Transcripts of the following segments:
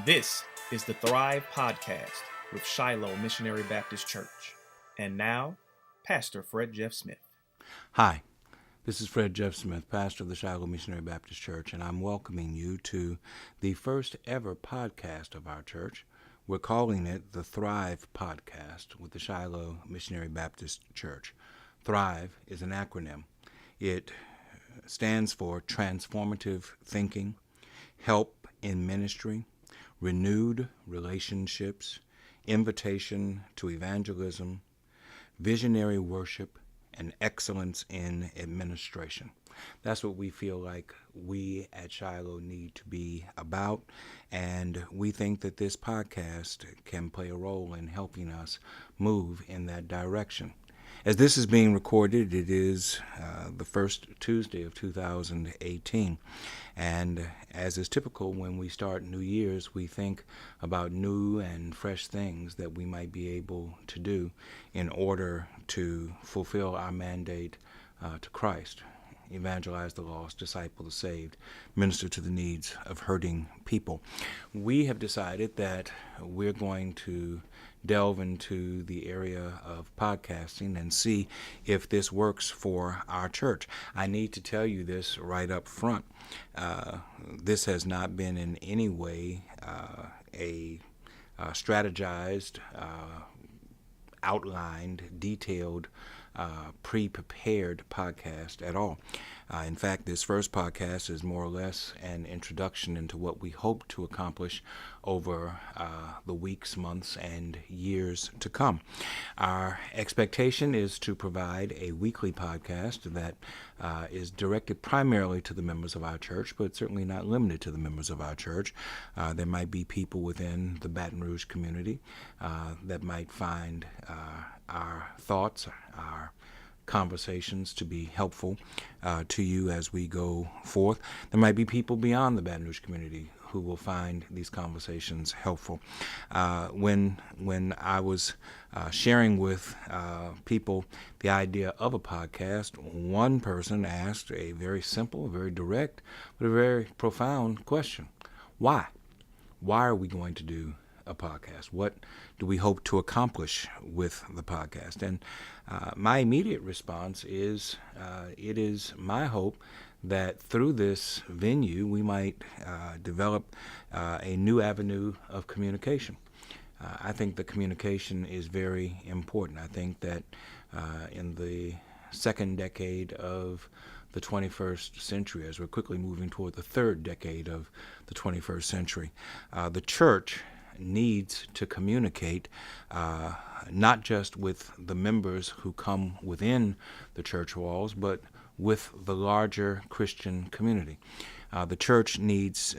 This is the Thrive Podcast with Shiloh Missionary Baptist Church. And now, Pastor Fred Jeff Smith. Hi, this is Fred Jeff Smith, pastor of the Shiloh Missionary Baptist Church, and I'm welcoming you to the first ever podcast of our church. We're calling it the Thrive Podcast with the Shiloh Missionary Baptist Church. Thrive is an acronym. It stands for Transformative Thinking, Help in Ministry, Renewed Relationships, Invitation to Evangelism, Visionary Worship, and Excellence in Administration. That's what we feel like we at Shiloh need to be about, and we think that this podcast can play a role in helping us move in that direction. As this is being recorded, it is the first Tuesday of 2018, and as is typical when we start New Year's, we think about new and fresh things that we might be able to do in order to fulfill our mandate to Christ. Evangelize the lost, disciple the saved, minister to the needs of hurting people. We have decided that we're going to delve into the area of podcasting and see if this works for our church. I need to tell you this right up front. This has not been in any way a strategized, outlined, detailed, pre-prepared podcast at all. In fact, this first podcast is more or less an introduction into what we hope to accomplish over the weeks, months, and years to come. Our expectation is to provide a weekly podcast that is directed primarily to the members of our church, but certainly not limited to the members of our church. There might be people within the Batom Rouge community that might find our thoughts, our conversations to be helpful to you as we go forth. There might be people beyond the Baton Rouge community who will find these conversations helpful. When I was sharing with people the idea of a podcast, one person asked a very simple, very direct, but a very profound question. Why? Why are we going to do a podcast? What do we hope to accomplish with the podcast? And my immediate response is it is my hope that through this venue we might develop a new avenue of communication. I think the communication is very important. I think that in the second decade of the 21st century, as we're quickly moving toward the third decade of the 21st century, the church needs to communicate not just with the members who come within the church walls, but with the larger Christian community. The church needs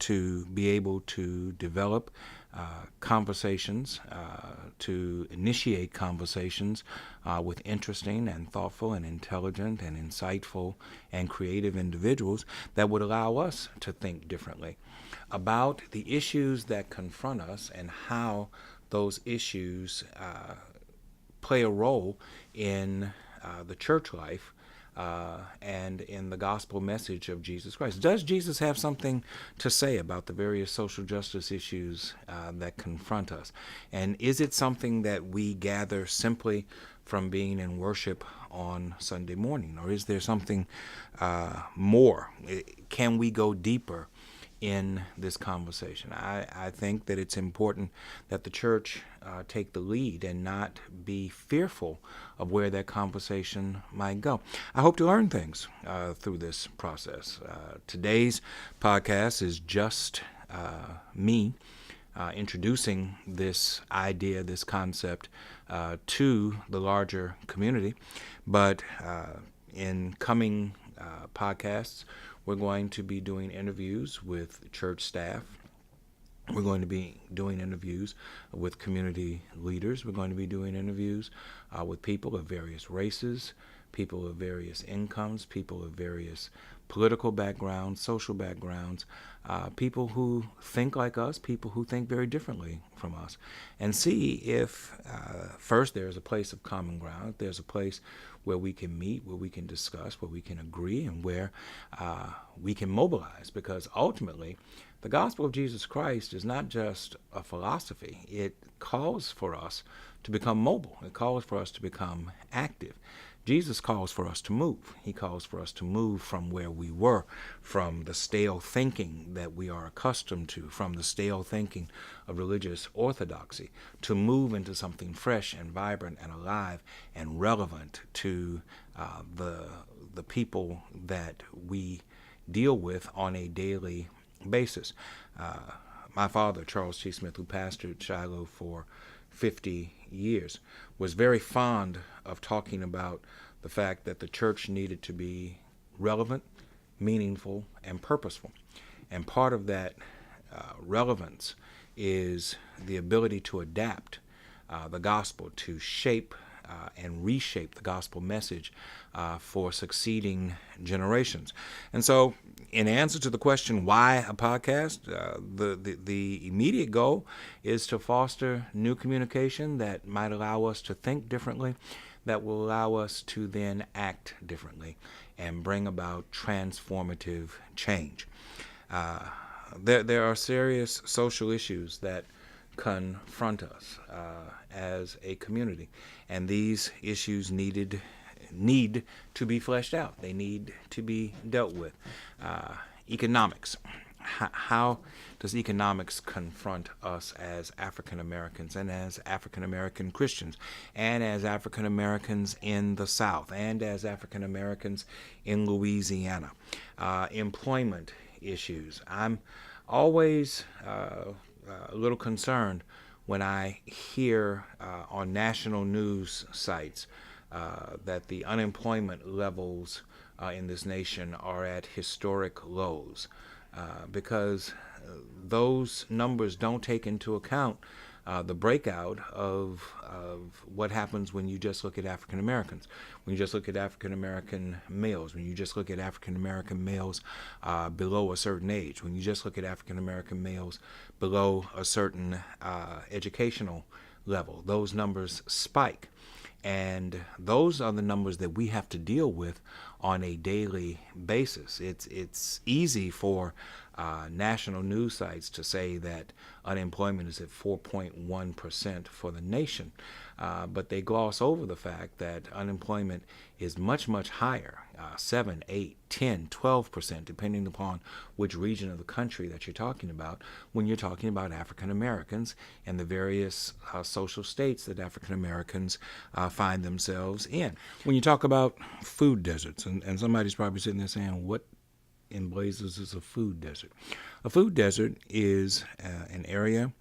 to be able to develop conversations, to initiate conversations with interesting and thoughtful and intelligent and insightful and creative individuals that would allow us to think differently about the issues that confront us and how those issues play a role in the church life and in the gospel message of Jesus Christ. Does Jesus have something to say about the various social justice issues that confront us? And is it something that we gather simply from being in worship on Sunday morning? Or is there something more? Can we go deeper in this conversation? I think that it's important that the church take the lead and not be fearful of where that conversation might go. I hope to learn things through this process. Today's podcast is just me introducing this idea, this concept to the larger community, but in coming podcasts, we're going to be doing interviews with church staff. We're going to be doing interviews with community leaders. We're going to be doing interviews with people of various races, people of various incomes, people of various political backgrounds, social backgrounds, people who think like us, people who think very differently from us, and see if first there's a place of common ground, there's a place where we can meet, where we can discuss, where we can agree, and where we can mobilize, because ultimately the gospel of Jesus Christ is not just a philosophy. It calls for us to become mobile. It calls for us to become active. Jesus calls for us to move. He calls for us to move from where we were, from the stale thinking that we are accustomed to, from the stale thinking of religious orthodoxy, to move into something fresh and vibrant and alive and relevant to the people that we deal with on a daily basis. My father, Charles T. Smith, who pastored Shiloh for 50 years, was very fond of talking about the fact that the church needed to be relevant, meaningful, and purposeful. And part of that relevance is the ability to adapt the gospel, to shape and reshape the gospel message for succeeding generations. And so, in answer to the question, why a podcast, the immediate goal is to foster new communication that might allow us to think differently, that will allow us to then act differently and bring about transformative change. There are serious social issues that confront us as a community, and these issues need to be fleshed out. They need to be dealt with. Economics. How does economics confront us as African Americans and as African American Christians and as African Americans in the South and as African Americans in Louisiana? Employment issues. I'm always a little concerned when I hear on national news sites that the unemployment levels in this nation are at historic lows, because those numbers don't take into account the breakout of what happens when you just look at African Americans, when you just look at African American males, when you just look at African American males below a certain age, when you just look at African American males below a certain educational level. Those numbers spike. And those are the numbers that we have to deal with on a daily basis. It's easy for national news sites to say that unemployment is at 4.1% for the nation, but they gloss over the fact that unemployment is much, much higher, 7, 8, 10, 12%, depending upon which region of the country that you're talking about, when you're talking about African Americans and the various social states that African Americans find themselves in. When you talk about food deserts, and somebody's probably sitting there saying, what in blazes is a food desert? A food desert is an area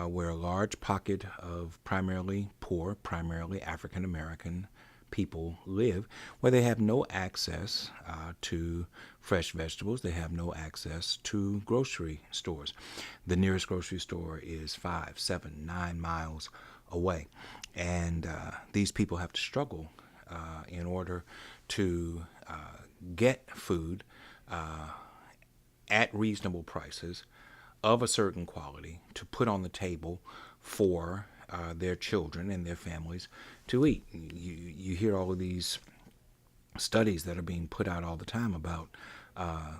where a large pocket of primarily poor, primarily African American people live, where they have no access to fresh vegetables. They have no access to grocery stores. The nearest grocery store is 5, 7, 9 miles away. And these people have to struggle in order to get food at reasonable prices of a certain quality to put on the table for their children and their families to eat. You hear all of these studies that are being put out all the time about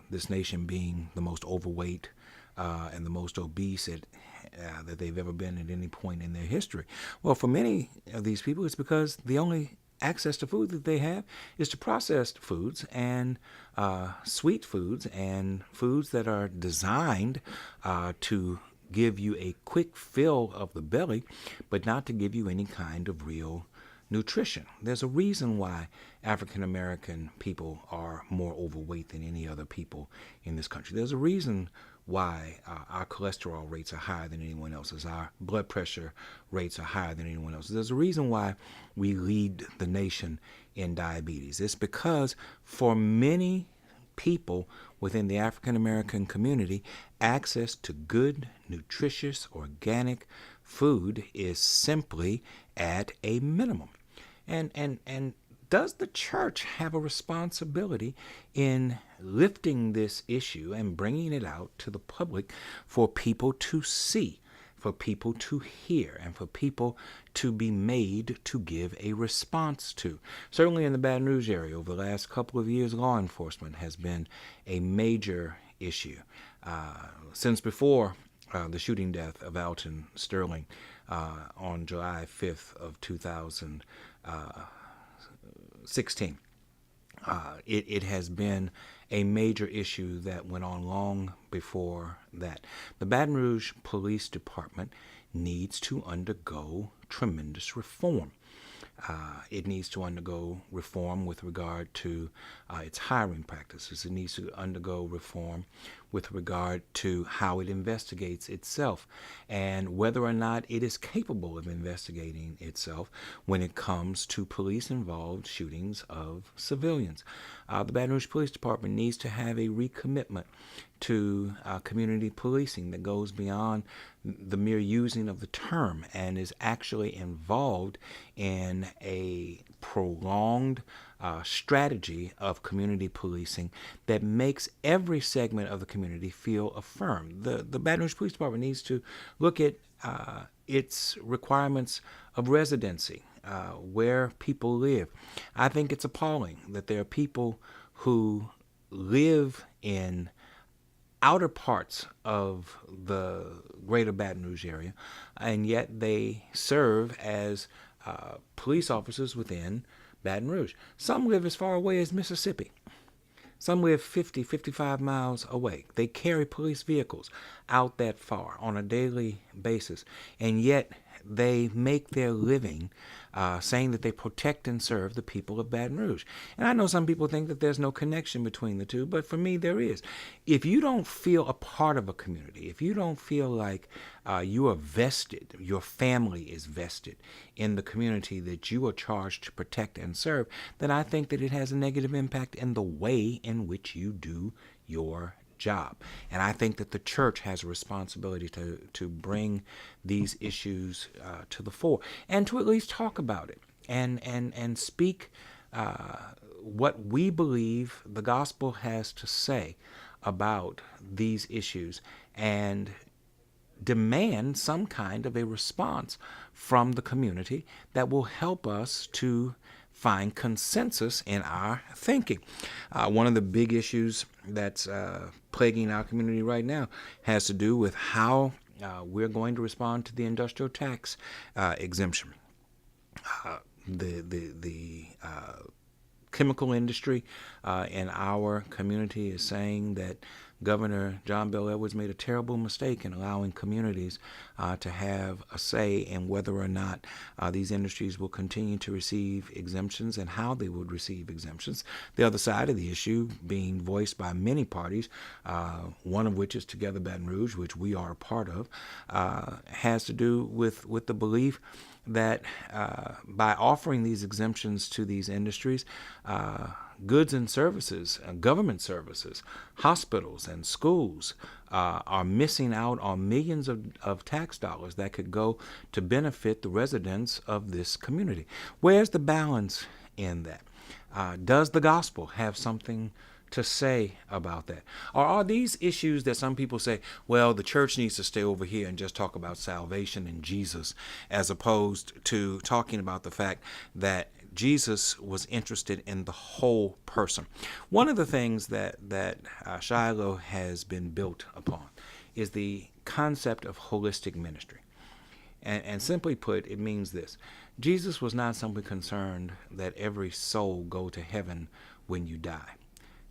this nation being the most overweight and the most obese that they've ever been at any point in their history. Well, for many of these people, it's because the only access to food that they have is to processed foods and sweet foods and foods that are designed to give you a quick fill of the belly, but not to give you any kind of real nutrition. There's a reason why African American people are more overweight than any other people in this country. There's a reason why our cholesterol rates are higher than anyone else's. Our blood pressure rates are higher than anyone else's. There's a reason why we lead the nation in diabetes. It's because for many people within the African American community, access to good, nutritious, organic food is simply at a minimum. And does the church have a responsibility in lifting this issue and bringing it out to the public for people to see, for people to hear, and for people to be made to give a response to? Certainly in the Baton Rouge area, over the last couple of years, law enforcement has been a major issue. Since before the shooting death of Alton Sterling on July 5th of 2016, it has been a major issue that went on long before that. The Baton Rouge Police Department needs to undergo tremendous reform. It needs to undergo reform with regard to its hiring practices. It needs to undergo reform with regard to how it investigates itself and whether or not it is capable of investigating itself when it comes to police-involved shootings of civilians. The Baton Rouge Police Department needs to have a recommitment to community policing that goes beyond the mere using of the term and is actually involved in a prolonged strategy of community policing that makes every segment of the community feel affirmed. The Baton Rouge Police Department needs to look at its requirements of residency, where people live. I think it's appalling that there are people who live in outer parts of the greater Baton Rouge area, and yet they serve as police officers within Baton Rouge. Some live as far away as Mississippi. Some live 50, 55 miles away. They carry police vehicles out that far on a daily basis, and yet they make their living saying that they protect and serve the people of Baton Rouge. And I know some people think that there's no connection between the two, but for me there is. If you don't feel a part of a community, if you don't feel like you are vested, your family is vested in the community that you are charged to protect and serve, then I think that it has a negative impact in the way in which you do your job. And I think that the church has a responsibility to bring these issues to the fore and to at least talk about it and speak what we believe the gospel has to say about these issues and demand some kind of a response from the community that will help us to find consensus in our thinking. One of the big issues that's plaguing our community right now has to do with how we're going to respond to the industrial tax exemption. The chemical industry in our community is saying that Governor John Bel Edwards made a terrible mistake in allowing communities to have a say in whether or not these industries will continue to receive exemptions and how they would receive exemptions. The other side of the issue being voiced by many parties, one of which is Together Baton Rouge, which we are a part of, has to do with the belief that by offering these exemptions to these industries, goods and services, government services, hospitals and schools are missing out on millions of tax dollars that could go to benefit the residents of this community. Where's the balance in that? Does the gospel have something to say about that? Or are these issues that some people say, well, the church needs to stay over here and just talk about salvation and Jesus, as opposed to talking about the fact that Jesus was interested in the whole person? One of the things that Shiloh has been built upon is the concept of holistic ministry. And simply put, it means this. Jesus was not simply concerned that every soul go to heaven when you die.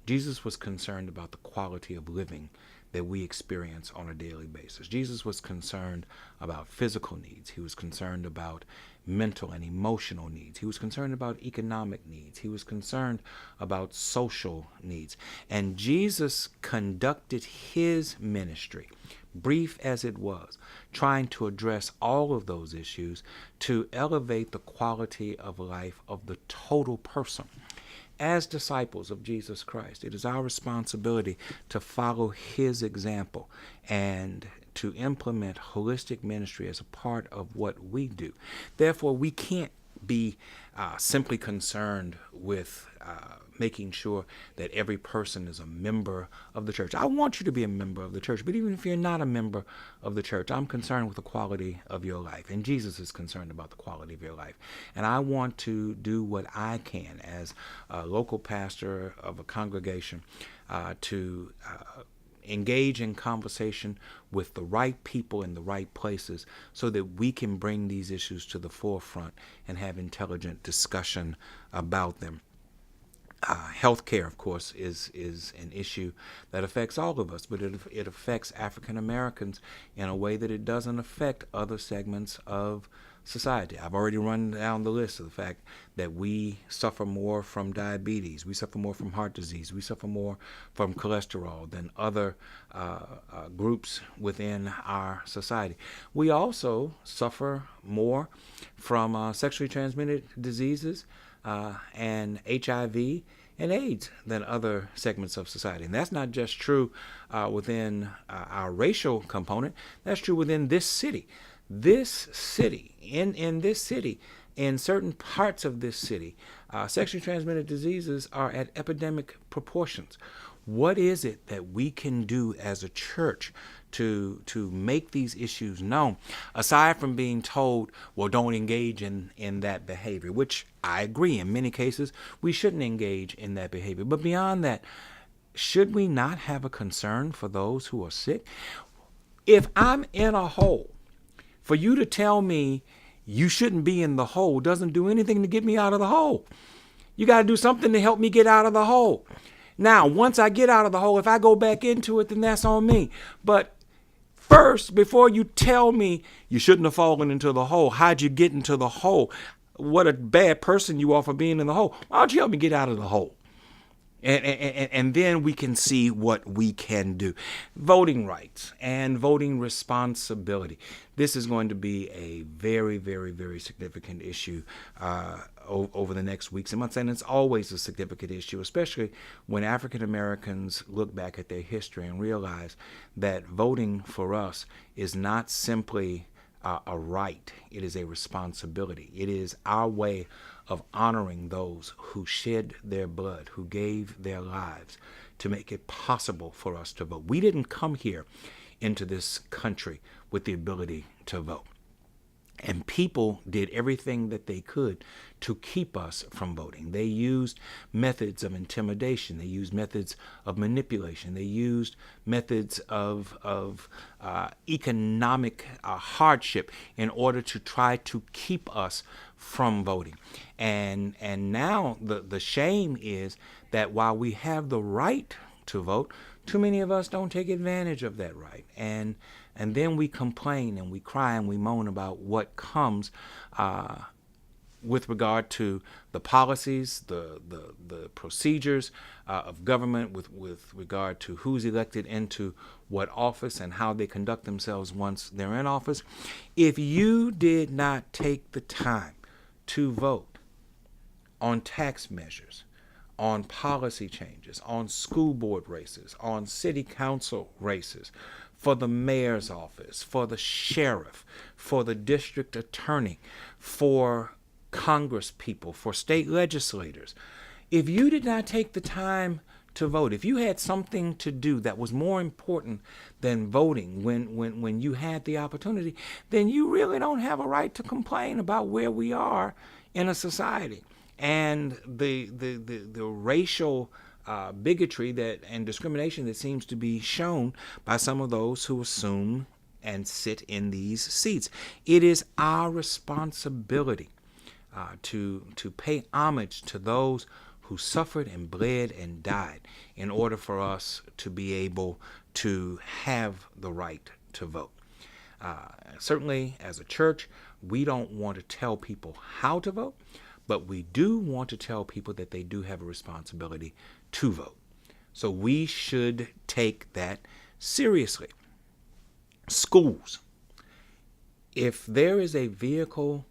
Jesus was concerned about the quality of living that we experience on a daily basis. Jesus was concerned about physical needs. He was concerned about mental and emotional needs. He was concerned about economic needs. He was concerned about social needs. And Jesus conducted his ministry, brief as it was, trying to address all of those issues to elevate the quality of life of the total person. As disciples of Jesus Christ, it is our responsibility to follow his example and to implement holistic ministry as a part of what we do. Therefore, we can't be simply concerned with making sure that every person is a member of the church. I want you to be a member of the church, but even if you're not a member of the church, I'm concerned with the quality of your life, and Jesus is concerned about the quality of your life. And I want to do what I can as a local pastor of a congregation to engage in conversation with the right people in the right places so that we can bring these issues to the forefront and have intelligent discussion about them. Healthcare, of course, is an issue that affects all of us, but it affects African Americans in a way that it doesn't affect other segments of society. I've already run down the list of the fact that we suffer more from diabetes, we suffer more from heart disease, we suffer more from cholesterol than other groups within our society. We also suffer more from sexually transmitted diseases and HIV and AIDS than other segments of society. And that's not just true within our racial component, that's true within this city. This city, in this city, in certain parts of this city, sexually transmitted diseases are at epidemic proportions. What is it that we can do as a church to make these issues known, aside from being told, well, don't engage in that behavior, which I agree in many cases we shouldn't engage in that behavior. But beyond that, should we not have a concern for those who are sick? If I'm in a hole, for you to tell me you shouldn't be in the hole doesn't do anything to get me out of the hole. You got to do something to help me get out of the hole. Now, once I get out of the hole, if I go back into it, then that's on me. But first, before you tell me you shouldn't have fallen into the hole, how'd you get into the hole? What a bad person you are for being in the hole. Why don't you help me get out of the hole? And then we can see what we can do. Voting rights and voting responsibility. This is going to be a very, very, very significant issue over the next weeks and months. And it's always a significant issue, especially when African Americans look back at their history and realize that voting for us is not simply a right. It is a responsibility. It is our way of honoring those who shed their blood, who gave their lives to make it possible for us to vote. We didn't come here into this country with the ability to vote. And people did everything that they could to keep us from voting. They used methods of intimidation. They used methods of manipulation. They used methods of economic hardship in order to try to keep us from voting. And now the shame is that while we have the right to vote, too many of us don't take advantage of that right. And then we complain and we cry and we moan about what comes with regard to the policies, the procedures of government, with regard to who's elected into what office and how they conduct themselves once they're in office. If you did not take the time to vote on tax measures, on policy changes, on school board races, on city council races, for the mayor's office, for the sheriff, for the district attorney, for Congress people, for state legislators. If you did not take the time to vote, if you had something to do that was more important than voting when you had the opportunity, then you really don't have a right to complain about where we are in a society. And the racial bigotry and discrimination that seems to be shown by some of those who assume and sit in these seats. It is our responsibility to pay homage to those who suffered and bled and died in order for us to be able to have the right to vote. Certainly, as a church, we don't want to tell people how to vote, but we do want to tell people that they do have a responsibility to vote. So we should take that seriously. Schools. If there is a vehicle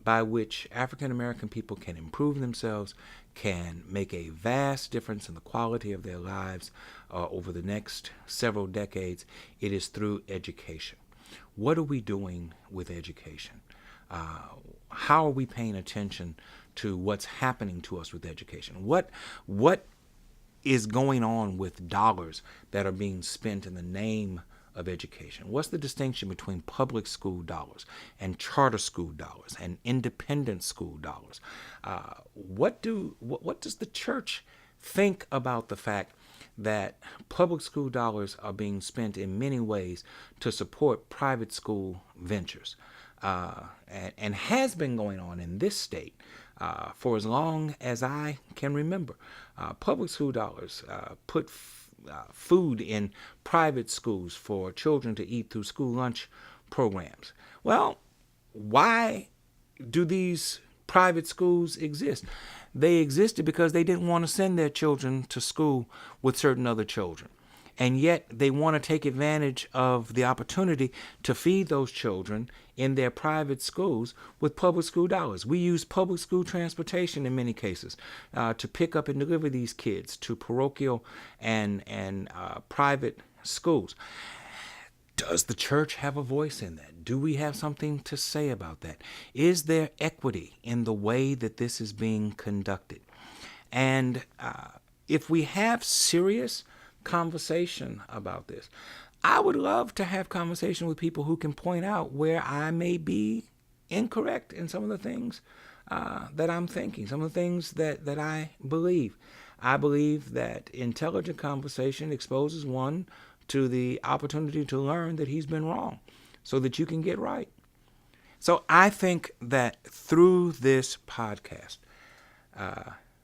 by which African American people can improve themselves, can make a vast difference in the quality of their lives over the next several decades, it is through education. What are we doing with education? how are we paying attention to what's happening to us with education? What is going on with dollars that are being spent in the name of education? What's the distinction between public school dollars and charter school dollars and independent school dollars? What does the church think about the fact that public school dollars are being spent in many ways to support private school ventures, and has been going on in this state for as long as I can remember? Public school dollars put food in private schools for children to eat through school lunch programs. Well, why do these private schools exist? They existed because they didn't want to send their children to school with certain other children. And yet they want to take advantage of the opportunity to feed those children in their private schools with public school dollars. We use public school transportation in many cases to pick up and deliver these kids to parochial and private schools. Does the church have a voice in that? Do we have something to say about that? Is there equity in the way that this is being conducted? And if we have serious conversation about this, I would love to have conversation with people who can point out where I may be incorrect in some of the things that I'm thinking, some of the things that I believe. I believe that intelligent conversation exposes one to the opportunity to learn that he's been wrong so that you can get right. So I think that through this podcast,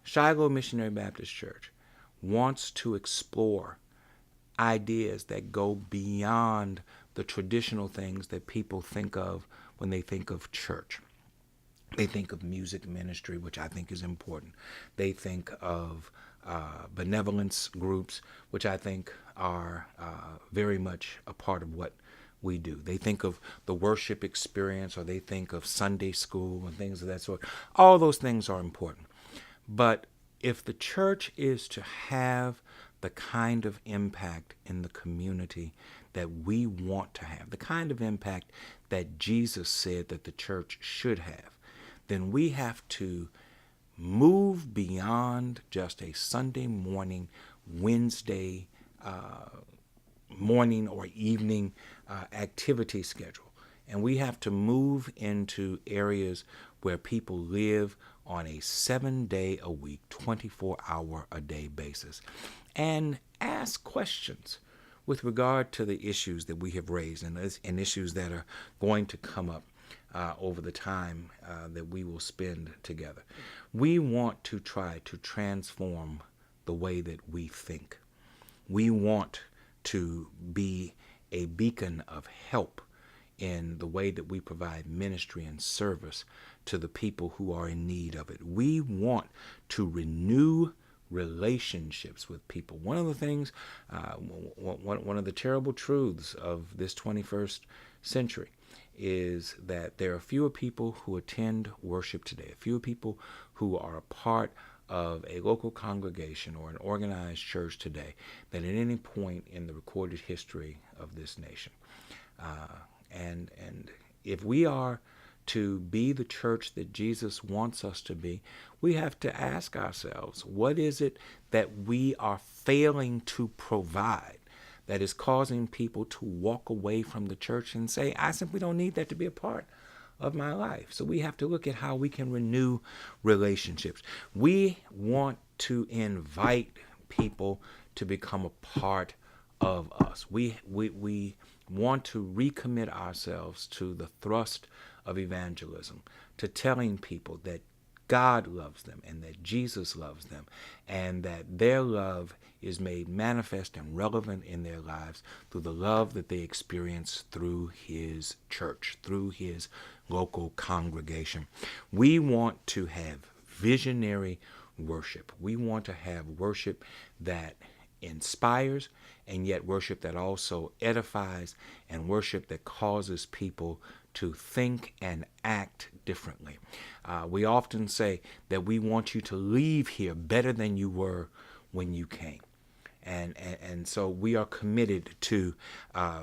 Shiloh Missionary Baptist Church wants to explore ideas that go beyond the traditional things that people think of when they think of church. They think of music ministry, which I think is important. They think of benevolence groups, which I think are very much a part of what we do. They think of the worship experience, or they think of Sunday school and things of that sort. All those things are important. But if the church is to have the kind of impact in the community that we want to have, the kind of impact that Jesus said that the church should have, then we have to move beyond just a Sunday morning, Wednesday morning or evening activity schedule. And we have to move into areas where people live on a 7-day-a-week, 24-hour-a-day basis, and ask questions with regard to the issues that we have raised and issues that are going to come up over the time that we will spend together. We want to try to transform the way that we think. We want to be a beacon of help in the way that we provide ministry and service to the people who are in need of it. We want to renew relationships with people. One of the things, one of the terrible truths of this 21st century is that there are fewer people who attend worship today, fewer people who are a part of a local congregation or an organized church today than at any point in the recorded history of this nation. And if we are to be the church that Jesus wants us to be, we have to ask ourselves, what is it that we are failing to provide that is causing people to walk away from the church and say, I simply don't need that to be a part of my life? So we have to look at how we can renew relationships. We want to invite people to become a part of us. We want to recommit ourselves to the thrust of evangelism, to telling people that God loves them and that Jesus loves them, and that their love is made manifest and relevant in their lives through the love that they experience through His church, through His local congregation. We want to have visionary worship. We want to have worship that inspires, and yet worship that also edifies, and worship that causes people to think and act differently. We often say that we want you to leave here better than you were when you came. And so we are committed to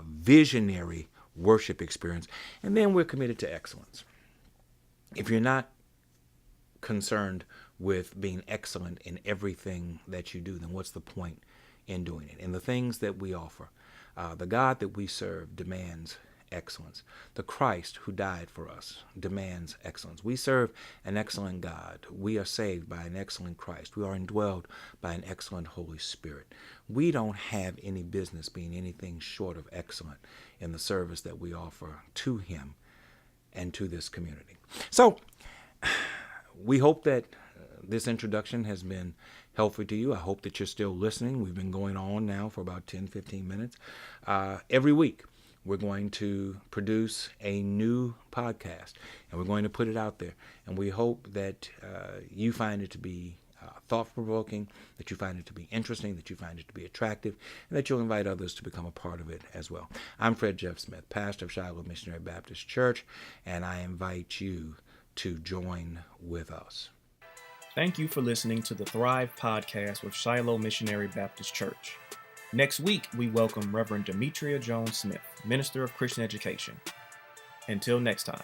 visionary worship experience. And then we're committed to excellence. If you're not concerned with being excellent in everything that you do, then what's the point in doing it? And the things that we offer, the God that we serve demands excellence. The Christ who died for us demands excellence. We serve an excellent God. We are saved by an excellent Christ. We are indwelled by an excellent Holy Spirit. We don't have any business being anything short of excellent in the service that we offer to Him and to this community. So, we hope that this introduction has been helpful to you. I hope that you're still listening. We've been going on now for about 10, 15 minutes. Every week, we're going to produce a new podcast, and we're going to put it out there. And we hope that you find it to be thought-provoking, that you find it to be interesting, that you find it to be attractive, and that you'll invite others to become a part of it as well. I'm Fred Jeff Smith, pastor of Shiloh Missionary Baptist Church, and I invite you to join with us. Thank you for listening to the Thrive Podcast with Shiloh Missionary Baptist Church. Next week, we welcome Reverend Demetria Jones Smith, Minister of Christian Education. Until next time.